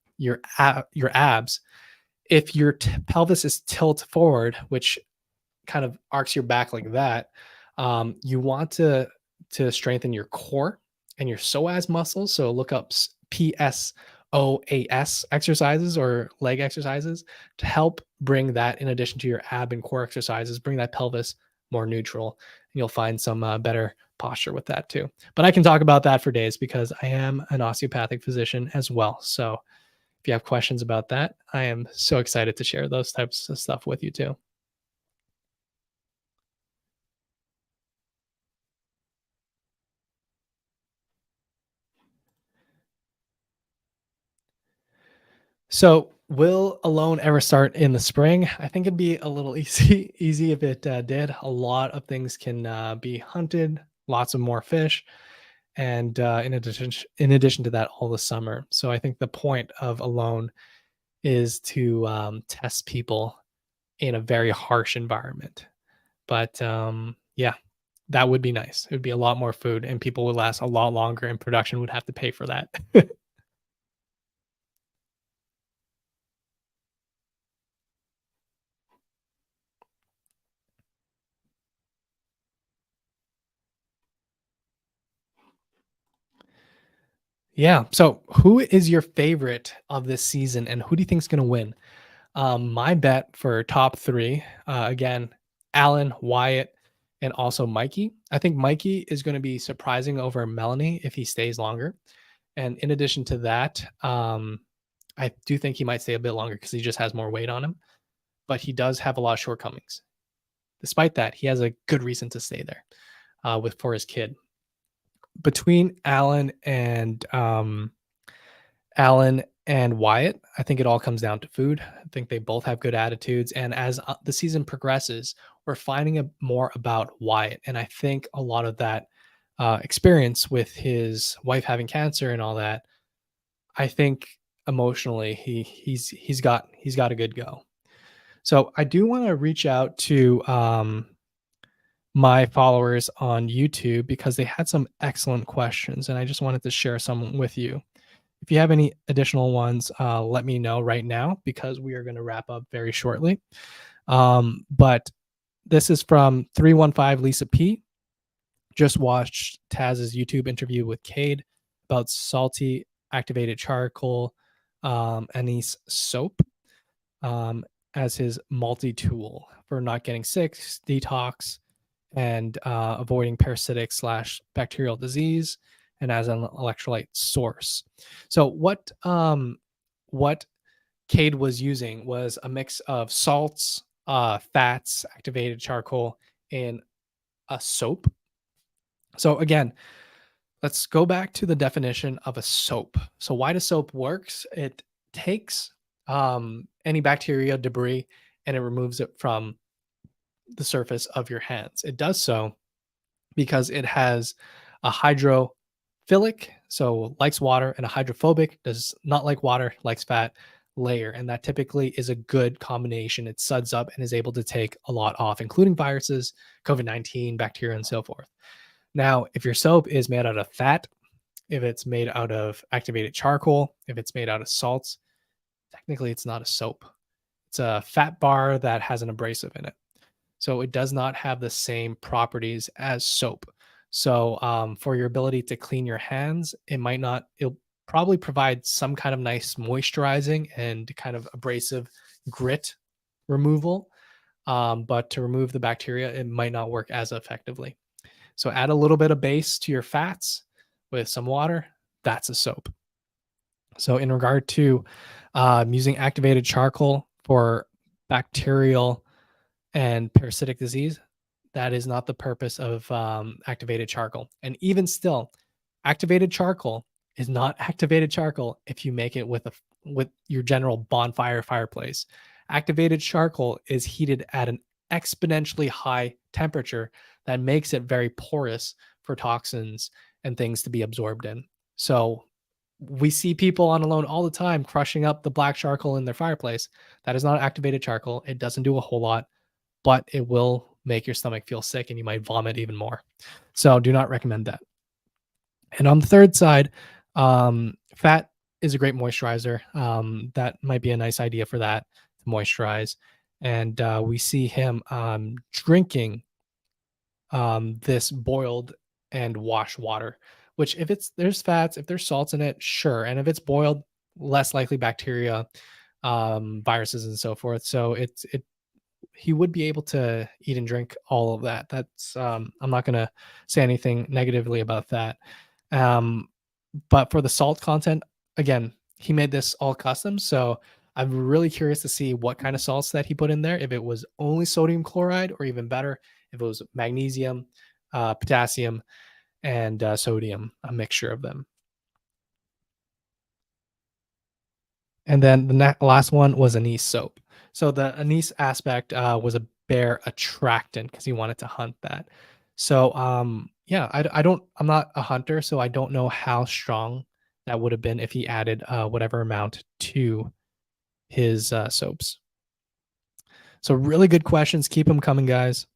abs, if your pelvis is tilt forward, which kind of arcs your back like that, you want to strengthen your core and your psoas muscles. So look up PSOAS exercises or leg exercises to help bring that in addition to your ab and core exercises, bring that pelvis more neutral. And you'll find some better posture with that too. But I can talk about that for days because I am an osteopathic physician as well. So if you have questions about that, I am so excited to share those types of stuff with you too. So, will alone ever start in the spring? I think it'd be a little easy if it did. A lot of things can be hunted, lots of more fish, and in addition to that, all the summer. So, I think the point of alone is to test people in a very harsh environment. But yeah, that would be nice. It would be a lot more food, and people would last a lot longer, and production would have to pay for that. Yeah. So, who is your favorite of this season, and who do you think is going to win? My bet for top three, again, Alan, Wyatt, and also Mikey. I think Mikey is going to be surprising over Melanie if he stays longer. And in addition to that, I do think he might stay a bit longer because he just has more weight on him, but he does have a lot of shortcomings. Despite that, he has a good reason to stay there with for his kid. Between Alan and Wyatt, I think it all comes down to food. I think they both have good attitudes. And as the season progresses, we're finding a, more about Wyatt. And I think a lot of that experience with his wife having cancer and all that, I think emotionally he's got a good go. So I do want to reach out to my followers on YouTube because they had some excellent questions, and I just wanted to share some with you. If you have any additional ones, let me know right now because we are going to wrap up very shortly. But this is from 315 Lisa P. Just watched Taz's YouTube interview with Cade about salty activated charcoal anise soap um, as his multi tool for not getting sick, detox, and avoiding parasitic slash bacterial disease, and as an electrolyte source. So what Cade was using was a mix of salts, fats, activated charcoal, and a soap. So again, let's go back to the definition of a soap. So why does soap works? It takes any bacteria, debris, and it removes it from the surface of your hands. It does so because it has a hydrophilic, so likes water, and a hydrophobic, does not like water, likes fat layer. And that typically is a good combination. It suds up and is able to take a lot off, including viruses, COVID-19, bacteria, and so forth. Now, if your soap is made out of fat, if it's made out of activated charcoal, if it's made out of salts, technically it's not a soap. It's a fat bar that has an abrasive in it. So it does not have the same properties as soap. So for your ability to clean your hands, it might not, it'll probably provide some kind of nice moisturizing and kind of abrasive grit removal. But to remove the bacteria, it might not work as effectively. So add a little bit of base to your fats with some water. That's a soap. So in regard to using activated charcoal for bacterial and parasitic disease, that is not the purpose of activated charcoal. And even still, activated charcoal is not activated charcoal if you make it with your general bonfire fireplace. Activated charcoal is heated at an exponentially high temperature that makes it very porous for toxins and things to be absorbed in. So we see people on Alone all the time crushing up the black charcoal in their fireplace. That is not activated charcoal. It doesn't do a whole lot, but it will make your stomach feel sick and you might vomit even more. So do not recommend that. And on the third side, fat is a great moisturizer. That might be a nice idea for that to moisturize. And we see him drinking this boiled and wash water, which if there's fats, if there's salts in it, sure. And if it's boiled, less likely bacteria, viruses and so forth. So he would be able to eat and drink all of that. That's I'm not going to say anything negatively about that. But for the salt content, again, he made this all custom. So I'm really curious to see what kind of salts that he put in there. If it was only sodium chloride, or even better, if it was magnesium, potassium, and sodium, a mixture of them. And then the last one was anise soap. So the anise aspect was a bear attractant because he wanted to hunt that. So yeah, I'm not a hunter, so I don't know how strong that would have been if he added whatever amount to his soaps. So really good questions. Keep them coming, guys.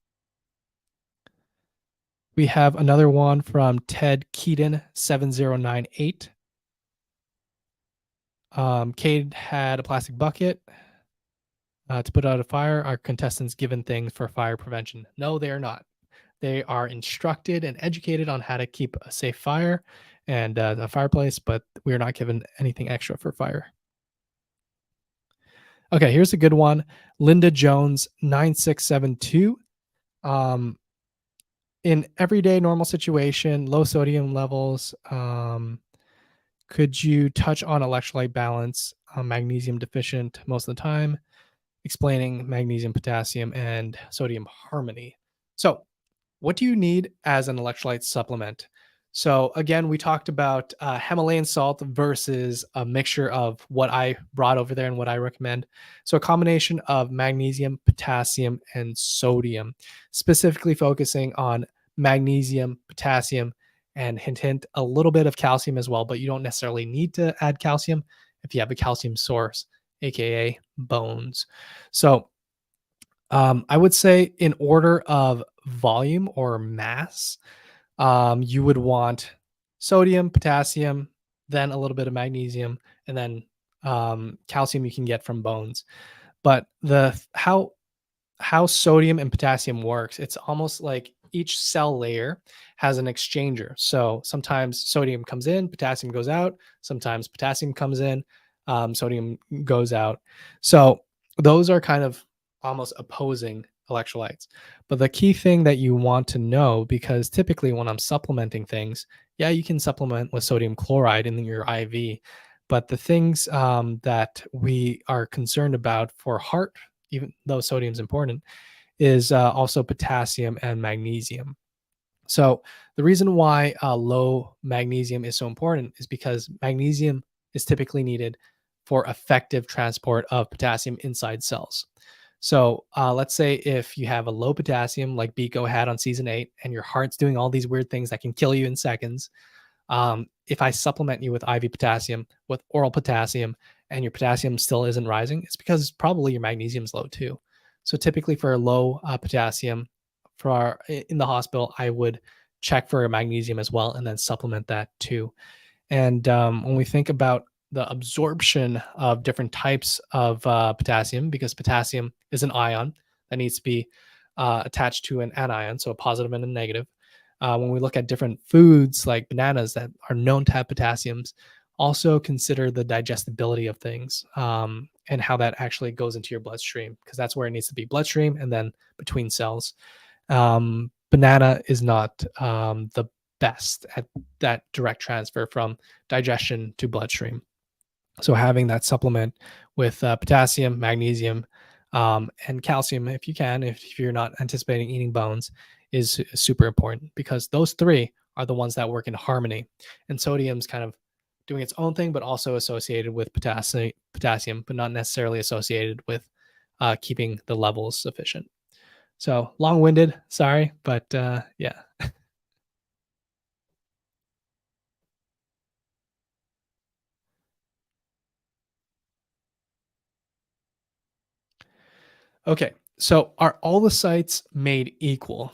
We have another one from Ted Keaton 7098. Cade had a plastic bucket to put out a fire. Are contestants given things for fire prevention? No, they are not. They are instructed and educated on how to keep a safe fire and a fireplace, but we are not given anything extra for fire. Okay, here's a good one. Linda Jones 9672. In everyday normal situation, low sodium levels, could you touch on electrolyte balance? Magnesium deficient most of the time, explaining magnesium, potassium, and sodium harmony. So, what do you need as an electrolyte supplement? So, again, we talked about Himalayan salt versus a mixture of what I brought over there and what I recommend. So, a combination of magnesium, potassium, and sodium, specifically focusing on magnesium, potassium, and hint, hint, a little bit of calcium as well, but you don't necessarily need to add calcium if you have a calcium source, aka bones. So, I would say in order of volume or mass, you would want sodium, potassium, then a little bit of magnesium, and then calcium you can get from bones. But the how sodium and potassium works, it's almost like each cell layer has an exchanger. So sometimes sodium comes in, potassium goes out. Sometimes potassium comes in, sodium goes out. So those are kind of almost opposing electrolytes. But the key thing that you want to know, because typically when I'm supplementing things, yeah, you can supplement with sodium chloride in your IV. But the things that we are concerned about for heart, even though sodium is important, is also potassium and magnesium. So the reason why low magnesium is so important is because magnesium is typically needed for effective transport of potassium inside cells. So let's say if you have a low potassium, like Biko had on season 8, and your heart's doing all these weird things that can kill you in seconds. If I supplement you with IV potassium, with oral potassium, and your potassium still isn't rising, it's because probably your magnesium's low too. So typically for low potassium, in the hospital, I would check for magnesium as well, and then supplement that too. And when we think about the absorption of different types of potassium, because potassium is an ion that needs to be attached to an anion, so a positive and a negative. When we look at different foods like bananas that are known to have potassiums, also consider the digestibility of things, and how that actually goes into your bloodstream, because that's where it needs to be, bloodstream and then between cells. Banana is not the best at that direct transfer from digestion to bloodstream. So having that supplement with potassium, magnesium, and calcium, if you can, if you're not anticipating eating bones, is super important, because those three are the ones that work in harmony. And sodium's kind of doing its own thing, but also associated with potassium, but not necessarily associated with keeping the levels sufficient. So long-winded, sorry, but yeah. Okay. So are all the sites made equal?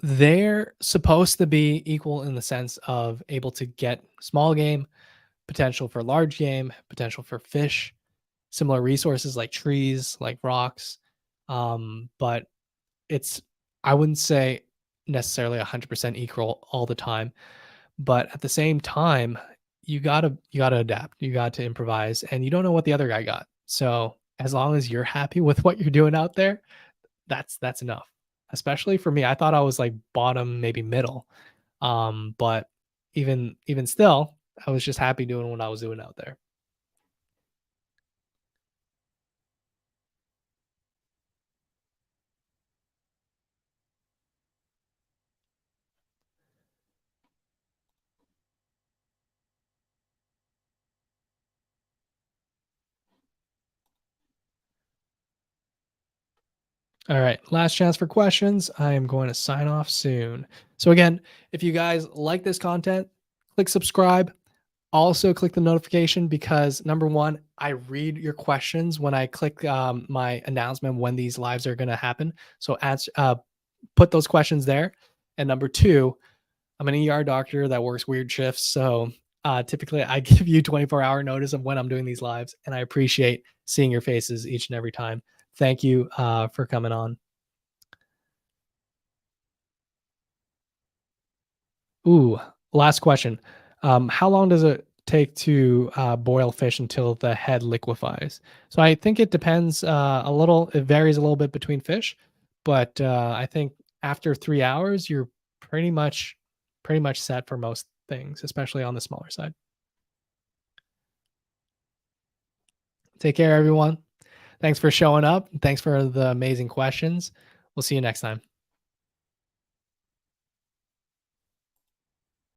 They're supposed to be equal in the sense of able to get small game, potential for large game, potential for fish, similar resources like trees, like rocks. But it's, I wouldn't say necessarily 100% equal all the time, but at the same time, you gotta adapt. You got to improvise, and you don't know what the other guy got. So as long as you're happy with what you're doing out there, that's enough. Especially for me, I thought I was like bottom, maybe middle. But even still, I was just happy doing what I was doing out there. All right, last chance for questions. I am going to sign off soon. So again, if you guys like this content, click subscribe. Also click the notification, because number one, I read your questions when I click my announcement when these lives are going to happen. So put those questions there. And number two, I'm an ER doctor that works weird shifts. So typically I give you 24-hour notice of when I'm doing these lives. And I appreciate seeing your faces each and every time. Thank you for coming on. Ooh, last question. How long does it take to boil fish until the head liquefies? So I think it depends a little. It varies a little bit between fish, but I think after 3 hours, you're pretty much pretty much set for most things, especially on the smaller side. Take care, everyone. Thanks for showing up. Thanks for the amazing questions. We'll see you next time.